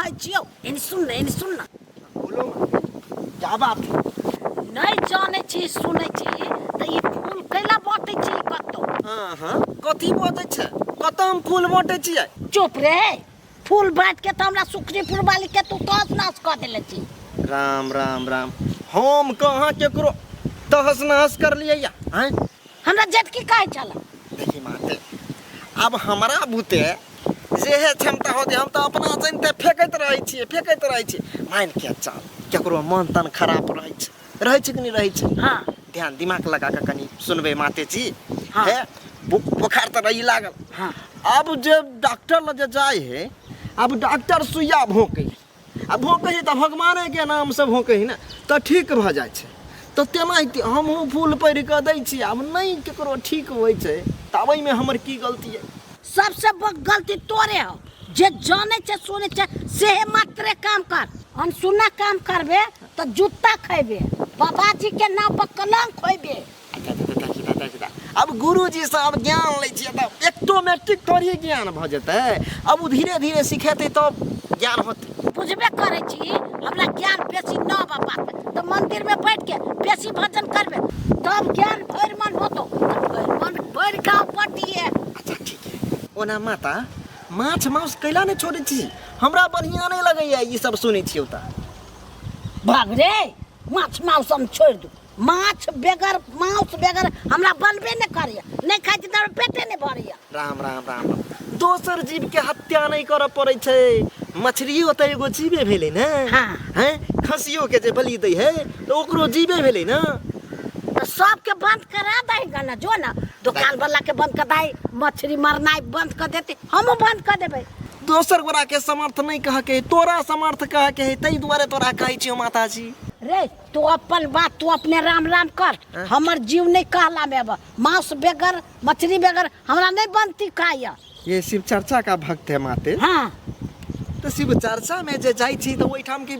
कहै छियौ इन सुन ना बोलो क्या बात है? नहीं जाने छी सुनै छी त ई फूल कैला बाटै छी कत्तो हाँ कथी बाजै छै? कतऽ हम फूल बाँटै छियै? चुप रे फूल बाँट के त हमरा सुखरीपुर वाली के तू तहस नहस कऽ देले छी। राम राम राम हम कहाँ केकरो तहस नहस कर लियै या हैं? हमरा जेठकी कहै छला देखी माते अब हमरा बुते जे है क्षमता हो दे हम तो अपना जनते फेंकैत रहै छियै मान के चल केकरो मन तन खराब रहै छै कि नहीं रहै छै? हाँ ध्यान दिमाग लगा के कनी सुनबे माते जी। हाँ। है बुखार तो रही लागल। हाँ अब जे डॉक्टर ल जे जाए है अब डॉक्टर सुइया भोंकै अब भोंकै तो भगवाने के नाम से भोंकै ना तो ठीक भ जाय छै। तो तेनाहिते हमहूँ फूल पैर कऽ दै छी अब नहीं केकरो ठीक होइ छै तब में हमर की गलती है? सबसे बड़ गलती तोरे हो जे जाने छे सुने छे से मात्र काम कर अनसुना काम करबे तो जूता खैबे बाबाजी के नाम पर कलंक होइबे। अब गुरुजी से अब ज्ञान लै छियै तब ऑटोमेटिक थोड़ी ज्ञान भ जेतै। अब उ धीरे धीरे सिखेतै तब ज्ञान होतै। बुझबे करे छी हमरा ज्ञान बेसी न बाबा तो मंदिर में बैठ के बेसी भजन करबे तब ज्ञान भर मन होतो मन भर का पटिए। अच्छा ठीक है ओना माता माछ मांस कैला नहीं छोड़े छी? हमरा बढ़िया नहीं लगैया ई सब सुनै छियै त। भाग रे माछ मांस हम छोड़ दू माछ बेगर मांस बेगर हमरा बनबे नहीं करिया नहीं खाइ छी त पेटे नहीं भरिया। राम राम राम राम दोसर जीव के हत्या नहीं करऽ पड़ै छै। मछलियो त एगो जीवे भेलै ना। हाँ। हैं खसियो के जे बलि दै है तो ओकरो जीवे भेलै ना। तो सबके बंद करा देगा ना जो ना दुकान वाला के बंद कर दाई मछली मरनाई बंद कर देते हम बंद कर देबे। दोसर गोरा के समर्थ नहीं कह के तोरा समर्थ कह के है तई दुआरे तोरा कहै छियो माता जी। रे तू अपन बात तू अपने राम राम कर हमर जीव नहीं कहला में अब मांस बेगर मछली बेगर हमरा नहीं बनती खाया। ये शिव चर्चा का भक्त है माते। हाँ तो शिव चर्चा में जे जाई छी तो ओइठाम के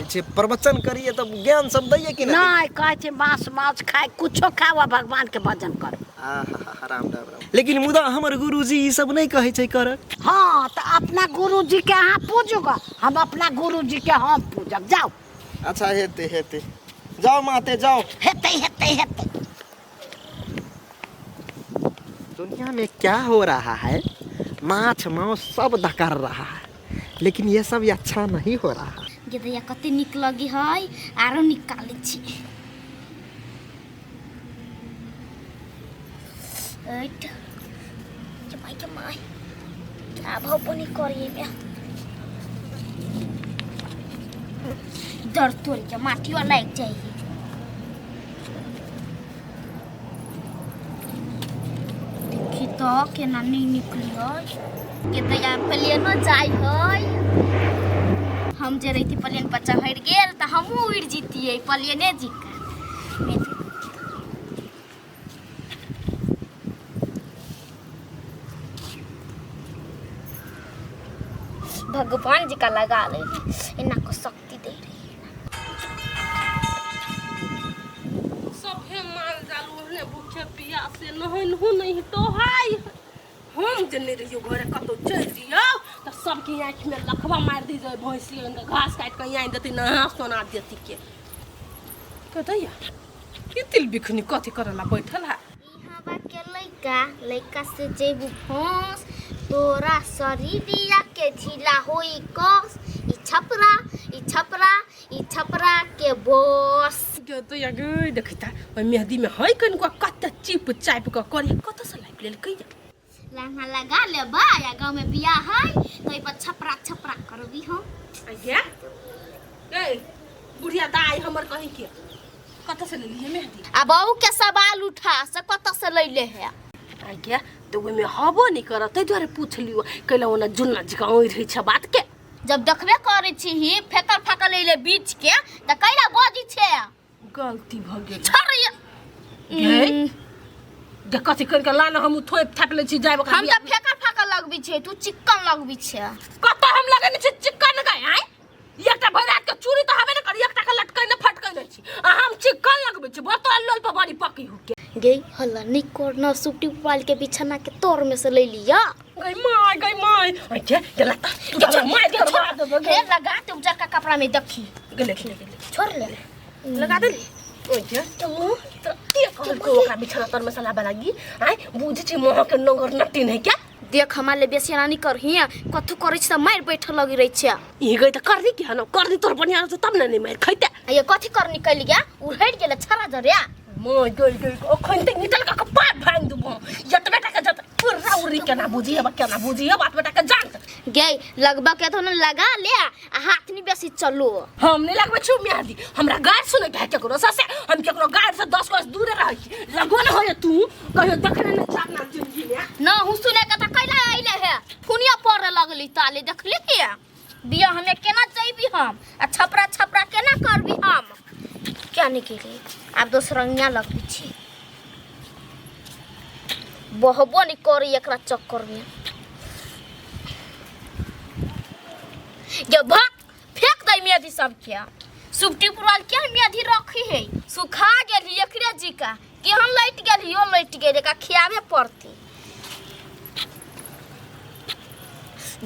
छे प्रवचन करिए तो ज्ञान सब दैए कि नहीं कहै छै मांस माछ खाए कुछो खावा भगवान के भजन कर। आहा राम राम राम लेकिन मुदा हमर गुरुजी ई सब नहीं कहै छै कर। हाँ तो अपना गुरुजी के अहाँ पूजूगा हम अपना गुरुजी के हम पूजब जाओ। अच्छा हेते हेते जाओ माते जाओ। हेते हेते हेते दुनिया में क्या हो रहा है? माछ मांस सब दकर रहा है लेकिन ये सब अच्छा नहीं हो रहा। गेदैया कते निक लगी है आरो निकालै छी। ऐट जमाई के माय आब पनि करिए में डर तोड़ के माटी वाला एक चाहिए। देखी तो केना नहीं निकली है गेदैया प्लेन जाई है हम जे रही प्लेन पर चढ़ गेल तो हमहूँ उड़ जीतिए प्लेने जी भगवान जी का लगा ले इन्ना को शक्ति दे रही सभे माल जाल ओहने भूखे पियासे नहनहु नहीं तो हाय हम जने रहियो घरे कतो चल दियो तो सबके आँख में लखवा मार दी जाए भैंसी घास काट के यहाँ देती नहा सोना देती के कतैया की तिल बिखनी कथी करला बैठल है इहाँ बा के लइका से जेबू भोंस तोरा शरीरिया के झीला होई कस ई छपरा के बोस जो तो या गई देखता ओय मेहंदी में है कन को कत चिप चाइप के करे कत से लाइक लेल कई लहंगा लगा ले बा या गांव में बियाह है तो ई पर छपरा करबी हम आज्ञा ए बुढ़िया दाई हमर कहि के कत से लेली है मेहंदी आ बहू के सवाल उठा से कत से लैले है आज्ञा तो ओय में हबो नहीं करत तै द्वारे पूछ लियो कैला ओना जुन्ना जी का ओइ रही छ बात के जब देखबे करे छी ही फेकर फाकर लैले बीच के त कैला बाजी छे गलती भ गेल छोड़िए गे जे कथी कर के लाना हम थोप थाप ले छी जाय हम त फेकर फाकर लगबी छे तू चिक्कन लगबी छे कत हम लगने छी चिकन गए आय एकटा भरात के चूड़ी तो हबे न कर एकटा के लटकै न फटकै न छी आ हम चिकन लगबे छी बोतल लोल पर बड़ी पकी हो के गई हल्ला निकोर न सुपटी पाल के बिछाना के तोर में से ले लिया गई माय अच्छा चला तू मार दे मार दे हे लगा तुम जका कपड़ा में देखी गले छोड़ ले लगा दे ओके तो ये कहल को ओकरा बिछाना तर मसाला बनागी आय बुझी छी मोह के नगर नटी नहीं क्या देख हमारे बेसी रानी कर हिया कथु करे छ मार बैठ लगी रही छ ई गई त कर दी के न कर दी तोर बढ़िया से तब नहीं मार खैते ये कथि कर निकल गया उड़हट गेले छरा जरिया मोय गई ओखन ते निकल का पाट भांग दू जत बेटा के जत पूरा उरी के ना बुझी है के ना बुझी है बात बेटा के जान गई लगबा के तो न लगा ले आ हाथ नहीं बेसी चलो हम नहीं लगबे छु मियादी हमरा गाड़ सुने के केकरो ससे हम केकरो गाड़ से 10 कोस दूर रही लगो न होय तू कहियो देखने न जाना जिंदगी में ना हूं सुने का त कैला आइले है फुनिया पड़े लगली ताले देखली के बिया हमें केना चाहिए हम आ छपरा केना करबी हम क्या निकली अब दोसरंगिया लगती छी बहबो नहीं करी एकरा चक्कर में ये भाग फेंक दई मेदी सब क्या सुपटी पुराल क्या मेदी रखी है सुखा गेली एकरे जी का कि हम लैट गेली यो लैट गेले का खियावे पड़ती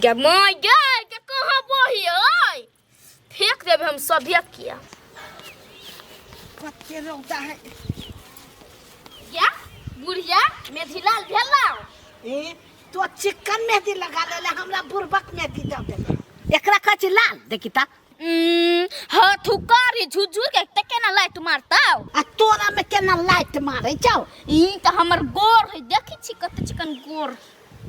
गे माय गे के कहां बही ओय फेंक देबे हम सब किया कते रौदा है क्या बुढ़िया मेथी लाल भेलाओ ए तो चिकन मेहंदी लगा लेले हमरा बुरबक मेहंदी दे देले एकरा कछ लाल देखी ता हाथ उकारी झुझुर के त केना लाइट मारताओ आ तोरा में केना लाइट मारे जाओ ई त हमर गोर है देखी छी कत चिकन गोर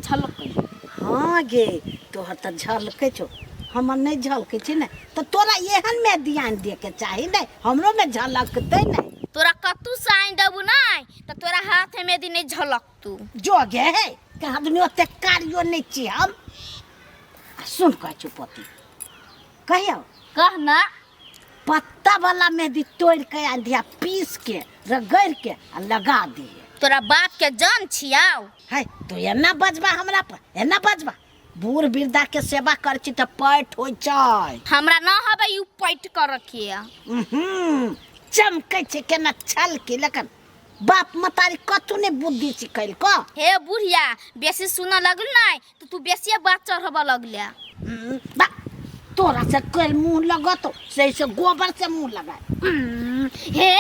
झलकै हां गे तोहर त झलकै छो हमर नहीं झलकै छी ने तो तोरा एहन में ध्यान दे के चाही नहीं हमरो में झलकतै नहीं तोरा कतु साइन दबु नहीं त तोरा हाथ में दी नहीं झलकतू जो गे है के आदमी ओते कारियो नहीं छी हम सुन कह चुपती कहियो कहना पत्ता वाला मेहंदी तोड़ के आंधिया पीस के रगड़ के आ लगा दिए तोरा बाप के जान छियाओ है तो एना बजबा हमरा पर एना बजबा बूढ़ वृद्धा के सेवा कर छी त पैठ होय छै हमरा न हबे यू पैट कर रखिए चमकै छै केना छल के लेकिन बाप मतारी कतु ने बुद्धि सिखैल को हे बुढ़िया बेसी सुना लगल नहीं तो तू बेसी बात चढ़बा लगले बा तोरा से कल मुंह लगतो से गोबर से मुंह लगाए हे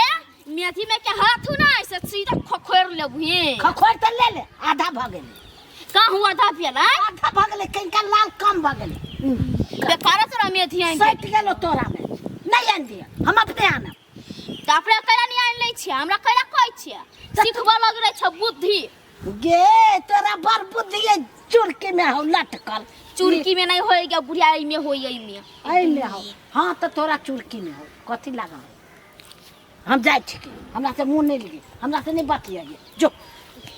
मेथी में के हाथ नहीं से सीधा खखोर लेबही खखोर त ले ले आधा भ गेलै का हुआ था पेला आधा भ गेलै कनिका लाल कम भ गेलै बेकार तोरा मेथी आइन सट गेलो तोरा में नहीं आन दिया हम अपने आना त अपने कैला नहीं आइन लै छी हमरा कैला कहै छी सिखबा लग रे छ बुद्धि गे तोरा बड़ बुद्धि है चुरकी में हो लटकल चुरकी में नहीं होएगा बुढ़िया में होई में हो हां त तोरा चुरकी में हो कथि लगा हम जाय छी हमरा से मुंह नहीं लगी हमरा से नहीं बतियाइए जो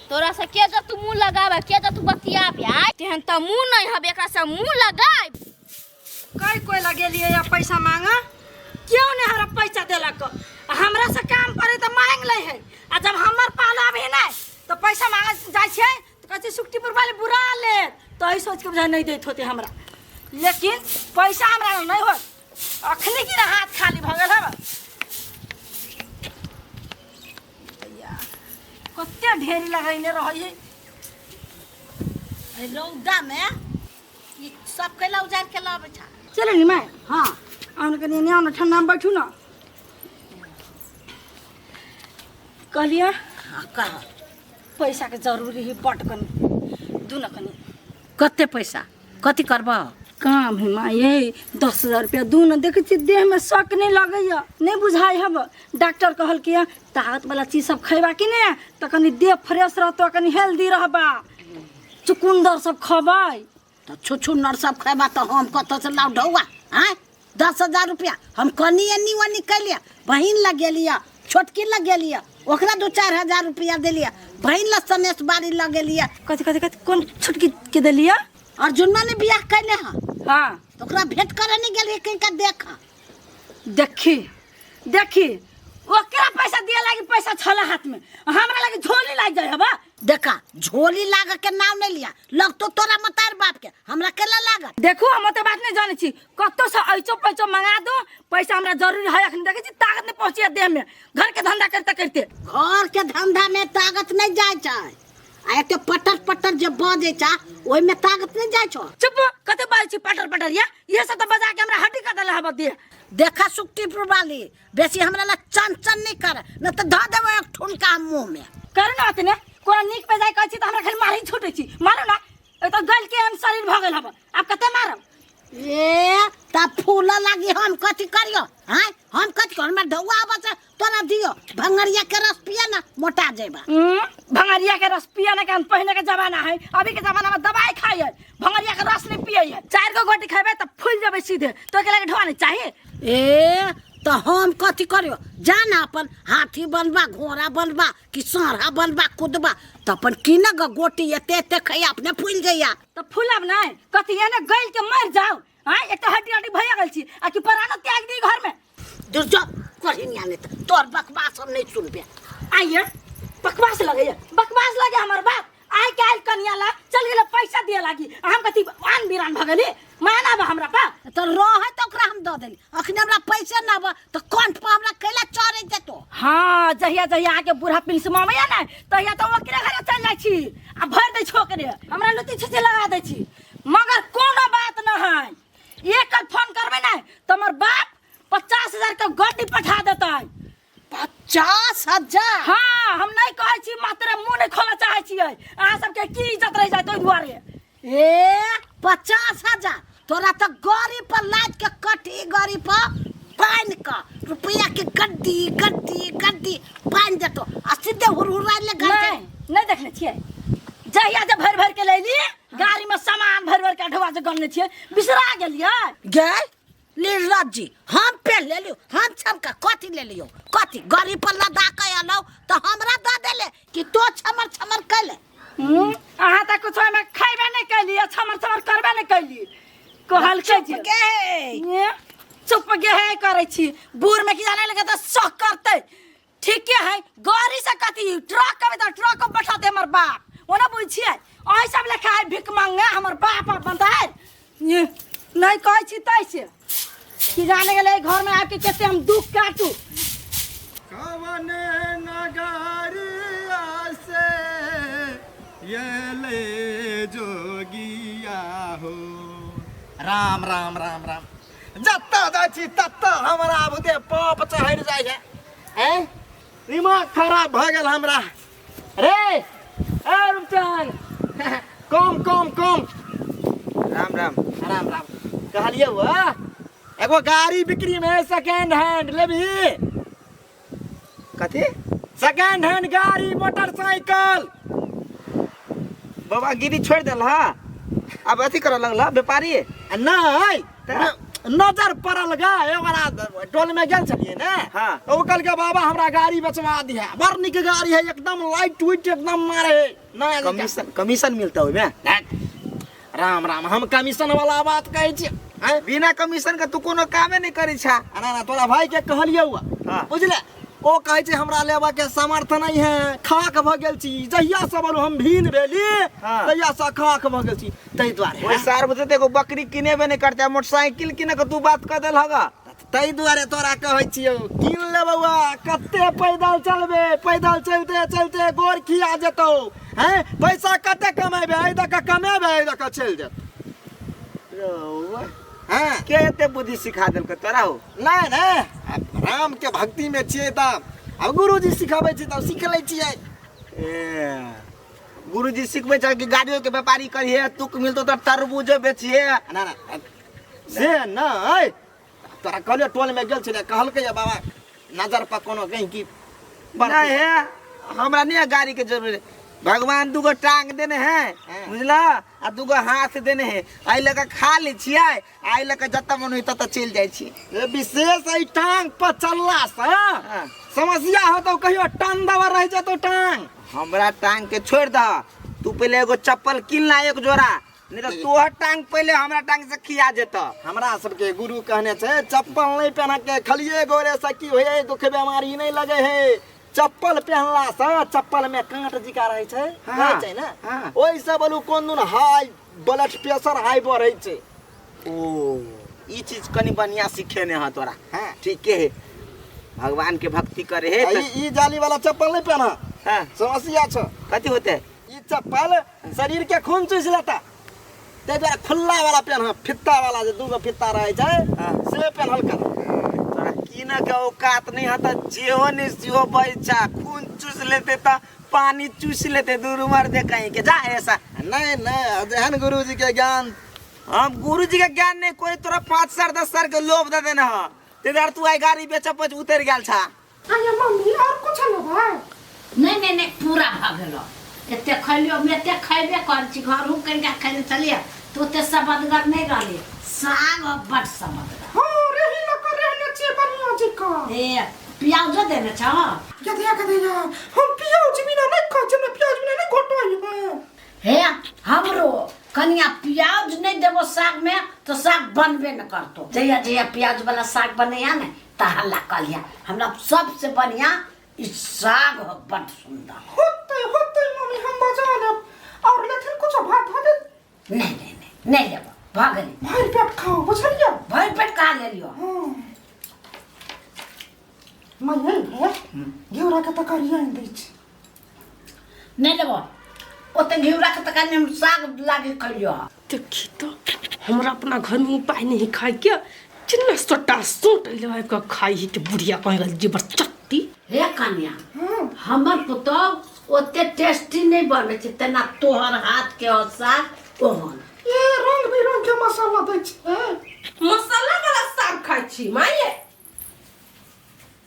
तोरा से के जो तू मुंह लगावे के जो तू बतियाबे आइ तेहन त मुंह नहीं हबे एकरा से मुंह लगाइ कई कोई लगेलिए या पैसा मांगा क्यों नहीं हरा पैसा देलक हमरा से काम करे तो मांग ले है आ जब हमर पाला भी नहीं तो पैसा मांगे जाय छे तो कहते सुक्तिपुर वाले बुरा ले तो ई सोच के बुझा नहीं देत होते हमरा लेकिन पैसा हमरा नहीं हो अखनी की हाथ खाली भ गेल है कते ढेरी लगाइने रही है रौदा में ई सब कैला उजार के लाबे छा चले नी मैं हां आउन के ने आउन ठंडा में बैठू ना कहलिए हां कह पैसा के जरूरी है पटकन दू न कनी कते पैसा कथि करबा काम है माँ ये 10,000 रुपया दू न देखे छी देह में शक नहीं लगैया नहीं बुझाई हब डॉक्टर कहल कि ताकत वाला चीज सब खैबा कि नहीं तो कनी देह फ्रेश रहतो कनी हेल्दी रहबा चुकुंदर सब खबै तो छुछु नर सब खैबा तो हम कत से लाउ ढौआ हैं 10,000 रुपया हम कनी एनी वनी कैलिया बहिन लगेलिया छोटकी लगेलिया ओकरा 2-4 रुपया देलिया बहिन ला सनेस बारी लगेलिया कथि कथि कथि कोन छुटकी के देलिया अर्जुना ने बियाह कैले हां हां तो ओकरा भेंट करे नहीं गेलिए कहीं का देखा देखी देखी ओकरा पैसा दिए लागी पैसा छला हाथ में हमरा लागी झोली लाग जाए हबा। देखा झोली लाग के नाम नहीं लिया लग तो तोरा मतार बाप के हमरा केला लागत। देखो हम तो बात नहीं जाने छी कतो से ऐचो पैचो मंगा दो पैसा हमरा जरूरी है अखन देखे छी ताकत नहीं पहुंचे देह में घर के धंधा करते करते। घर के धंधा में ताकत नहीं जाए चाहे आ तो पटर पटर जब बजे चा ओइ में ताकत नहीं जाए छो। चुप कते बाल छी पटर पटर ये सब तो बजा के हमरा हड्डी काट देला हबा दे। देखा सुक्तिपुर वाली बेसी हमरा ला चन चन नहीं करे न तो ध देबो एक ठुनका मुंह में कर ना तने कोना निक पे जाय कहै छी त हमरा खाली मारी छूटे छी मारो ना ए तो गल के हम शरीर भ गेल हबा अब कते मारब। ए ता फूला लागी हम कथि करियो हैं हम कथि कर में ढौआ बच तोरा दियो भंगरिया के रस पिया ना मोटा जेबा। भंगरिया के रस पिया ना के पहले के जमाना है अभी के जमाना में दवाई खाई है भंगरिया के रस नहीं पिए है 4 गो गोटी खाबे त फूल जाबे सीधे तो के लगे ढवा नहीं चाहिए। ए तो हम कथि करियो जाना अपन हाथी बनबा घोड़ा बनबा कि साढ़ा बनबा कूदबा तो अपन किने ग गोटी एते एते खाई अपने फूल गया तो फूलब नहीं कथि एने गइल के मर जाओ हां एक तो हड्डी हड्डी भइया गेल छी आ कि परानो त्याग दी घर में दूर जा कहिया ने तोर बकवास हम नहीं सुनबे। आइए बकवास लगे हमर बात आइ काल कन्या ला चल गेले पैसा दिए लागी हम कथि आन बिरान भ गेली माना बा हमरा पा तो रहे तो ओकरा हम द देली अखने हमरा पैसा ना बा तो कंठ पर हमरा कैला चढ़े देतो। हां जहिया जहिया आके बूढ़ा पिंस मामैया ना तहिया तो ओकरे घरे चल जाय छी आ भर दे छोकरे हमरा लुती छे लगा दे छी मगर कोनो बात न है एक कल फोन करबे ना तो हमर बाप 50,000 के गड्डी पठा देतै। 50,000 हाँ हम नहीं कहै छी मात्र मुंह नहीं खोला चाहे छी अहाँ सबके की इज्जत रह जाय तोइ दुआरे। ए 50,000 तोरा तो गाड़ी पर लाद के कटी गाड़ी पर पान का रुपया के गड्डी गड्डी गड्डी पान देतो आ सीधे हुरहुरा ले घर नहीं देखले छियै जहिया जे भर भर के लेली गाड़ी में सामान भर भर के ढवा से गन्ने छियै बिसरा गेलियै गे लीलाज जी हम पे ले लियो हम सबका कथी ले लियो कथी गाड़ी पर लदा के आलो तो हमरा द देले कि तो छमर छमर कैले। अहाँ त कुछ में खाइबे नहीं कैली छमर छमर करबे नहीं कैली कहल के चुप गे चुप गे है करे छी बूढ़ में की जाने लगे तो शक करते ठीक है गाड़ी से कथी ट्रक के तो ट्रक पर बैठा दे हमर बाप ओना बुझिए ओइ सब लेखा है भिख मांगे हमर बाप बनता है ये नहीं कहै छी तैसे कि जाने गेले घर में आके कैसे हम दुख काटू कवने नगरिया से ये ले जोगिया हो राम राम राम राम जत्ता जाइ छी तत्ता हमरा बुते पाप चढ़ जाइ है हैं दिमाग खराब भ गेल हमरा रे ए रुपचंद कम कम कम राम राम राम राम कहलिए हुआ एगो गाड़ी बिक्री में सेकंड हैंड लेबी कथी सेकंड हैंड गाड़ी मोटरसाइकिल बाबा गिरी छोड़ दिल हा अब अथी कर लगल व्यापारी नहीं नजर पड़ल गा एगोरा टोल में गेल छलिए ने हाँ। तो वो कल के बाबा हमरा गाड़ी बेचवा दिया बड़ निक गाड़ी है एकदम लाइट वेट एकदम मारे नहीं कमीशन कमीशन मिलता है में राम राम हम कमीशन वाला बात कहै छी बिना कमीशन का तू कोनो कामे नहीं करी छा ना ना तोरा भाई के कहलिए हुआ हाँ। बुझले ओ कहै छै हमरा लेबा के सामर्थ नहीं है खाक भ गेल छी जहिया से बोलो हम भीन भेली हाँ। तहिया से खाक भ गेल छी तै द्वारे ओए सार बते देखो बकरी किनेबे नहीं करते मोटरसाइकिल किने के तू बात कर देल हगा तै द्वारे तोरा कहै छियौ किन ले बउआ कते पैदल चलबे पैदल चलते चलते गोर खिया जेतौ हैं पैसा कते कमेबे आइ द के कमेबे आइ द के चल जेत हैं के एते बुद्धि सिखा देल के तोरा हो नहीं नहीं राम के भक्ति में छियै त अब गुरुजी सिखाबै छै त सीख लै छियै गुरुजी सिखबे छ कि गाड़ियों के व्यापारी करिए तुक मिलतो तो तरबूज बेचिए ना ना से नहीं तोरा कहलियो टोल में गेल छले कहलकै या बाबा नजर पर कोनो कहीं की नहीं है हमरा नहीं गाड़ी के जरूरत भगवान दूगो टांग देने हैं बुझला आ दूगो हाथ देने हैं आई लगा खा ले छियै आई लगा जत मन होई तत चल जाय छी ये विशेष आई टांग पर चलला से समस्या हो तो कहियो टांग दवा रह जातो टांग हमरा टांग के छोड़ द तू पहले एगो चप्पल किन ला एक जोड़ा नहीं तो तोहर टांग पहले हमरा टांग से खिया जेता। हमरा सबके गुरु कहने छे चप्पल नहीं पहन के खलिए गोरे सकी होए दुख बीमारी नहीं लगे है। चप्पल पहनला से चप्पल में कांट जिका रहे छे, हाँ, छै ना? हाँ। ओइ से बोलू कोन दिन हाई ब्लड प्रेशर हाई बढ़ै छे। ओ ई चीज कनी बढ़िया सीखे ने ह तोरा। हाँ। ठीक है, भगवान के भक्ति करे है तो ई जाली वाला चप्पल नहीं पहना, हाँ, समस्या छ। कथी होते है? ई चप्पल शरीर के खून चूस लेता, ते द्वारा खुला वाला पहन, फित्ता वाला जे दूगो फित्ता रहे छे, हाँ। से पहनल कर। तोरा की न के औकात नहीं हता, जेहो ने सिहो बैठा खून चूस लेते तो पानी चूस लेते, दूर उमर दे कहीं के जा ऐसा। नहीं नहीं, जहन गुरु जी के ज्ञान। हम गुरु जी का ज्ञान नहीं कोई, तोरा 5 साल 10 साल के लोभ दे देना ह। ते दार तू आई गाड़ी बेचा पच उतर गेल छा। अरे मम्मी और कुछ न भाई। नहीं नहीं पूरा भा गेलो। एते खलियो में एते खैबे कर छी, घर हु करके खैले चलिए तो ते सबदगर नहीं रहले, साग और बट समदगर। हां रही न कर रहने छे बढ़िया जी का। ए प्याज देने छ यदि आ कदे यार हम प्याज बिना नहीं खा छे, मैं प्याज बिना नहीं घोटवाई है। हे हमरो कनिया प्याज नहीं देबो साग में तो साग बनबे न करतो। जया जया प्याज वाला साग बनैया ने त हल्ला कलिया, हमरा सबसे बढ़िया ई साग हो, बड़ सुंदर। होते मम्मी हम बजा ले और लेथिन कुछ भात दे। नहीं नहीं नहीं नहीं लेबो, भागली भाई पेट खाओ बुझलिया। भर पेट खा ले लियो। मैं यही है घेरा के तकरिया दे छी। नहीं लेबो, ओते घिउरा के तका में साग लागे खलियो। देखी तो हमरा अपना घर में उपाय नहीं खाए के चिन्ना सोटा सोट ले के खाई ही के बुढ़िया कह जीवर चट्टी। हे कन्या, हमर पुतो ओते टेस्टी नहीं बने छै, तना तोहर हाथ के हो साग ओहन। ये रंग बिरंग के मसाला दे छै, मसाला वाला साग खाई छी माये।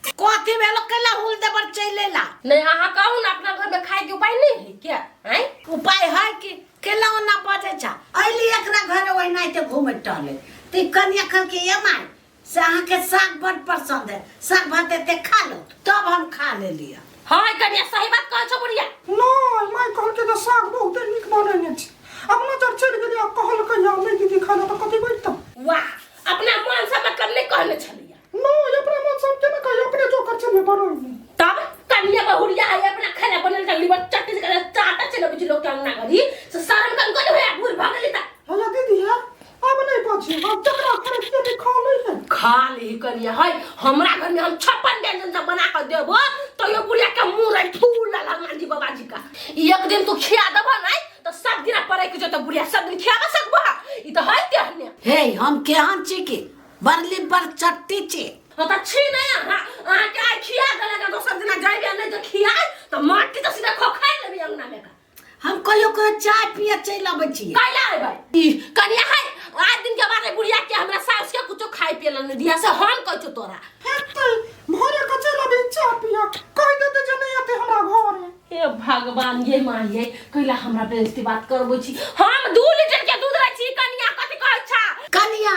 कथी भेलो केला हुल दे पर चलेला। नहीं अहाँ कहू ना अपना घर में खाए के उपाय नहीं है क्या? हैं उपाय है कि केला ओना बजे छ, अइली एकरा घर ओइ नाइते घूमे टहले। ती कन्या खल के ये माय से अहाँ के साग बड़ पसंद है, साग भात ते खा लो, तब हम खा ले लिया। हां कन्या सही बात कह छ बुढ़िया। नहीं मैं कहल के तो साग बहुत नीक बने छै, अपना जब चल गेलिया कहल के या नहीं दीदी खाना तो कथी बैठता। वाह, अपना मन से मैं करने कहने छलिया। नो ये अपना मन सब के ना कहियो, अपने जो कर चले बरो नहीं। तब कन्या बहुरिया है अपना खाना बनल जल्दी बट चट्टी से चाटा चले बिच लोग के अंगना करी से शर्म कन को होया भूल भागली ता। हां दीदी है अब नहीं पहुंची, अब जकरा घर के खा ले है। खा ले करिया है हमरा घर में हम 56 व्यंजन सब बना कर देबो तो ये बुढ़िया के मुंह रे फूल लगा मांजी बाबा जी का। एक दिन तू खिया देबो नहीं तो सब दिन परे के जो तो बुढ़िया सब दिन खिया सकबो। ई तो है तेहने। हे हम केहन छी के बरली पर चट्टी छी। हो त छी नहीं हां के आई खिया देला तो सब दिन जाइबे नहीं तो खिया तो माटी तो सीधा खोखाई लेबी अंगना में का। हम कहियो को चाय पिए चल आबै छी। काला है भाई ई कनिया है आज दिन के बाद बुढ़िया के हमरा सास के कुछो खाई पिए न दिया से हम कह छ तोरा। हेते भोरे के चला बे चाय पिया कह देते जे नहीं आते हमरा घर। हे भगवान ये मां ये कैला हमरा बेइज्जती बात करबो छी। हम 2 लीटर के दूध लै छी, कनिया कथि कहै छा? कनिया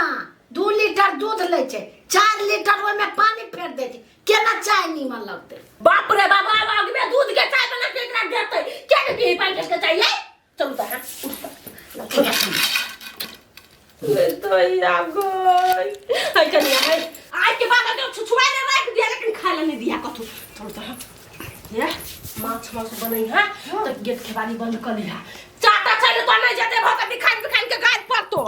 2 लीटर दूध ले छै, 4 लीटर ओय में पानी फेर दे छै, केना चाय नीमन लगते। बाप रे बाबा आग में दूध के चाय बना के एकरा देतै क्या के पी पानी के चाहिए। चलू त तो या गई है कनिया है आज के बाद तो छुछुआ ने रख दिया लेकिन खाला नहीं दिया कथु। चलू त ये माछ बनई है तो गेट के बारी बंद कर लिया। चाटा चले तो नहीं जाते भक्त दिखाई के गाय पर तो।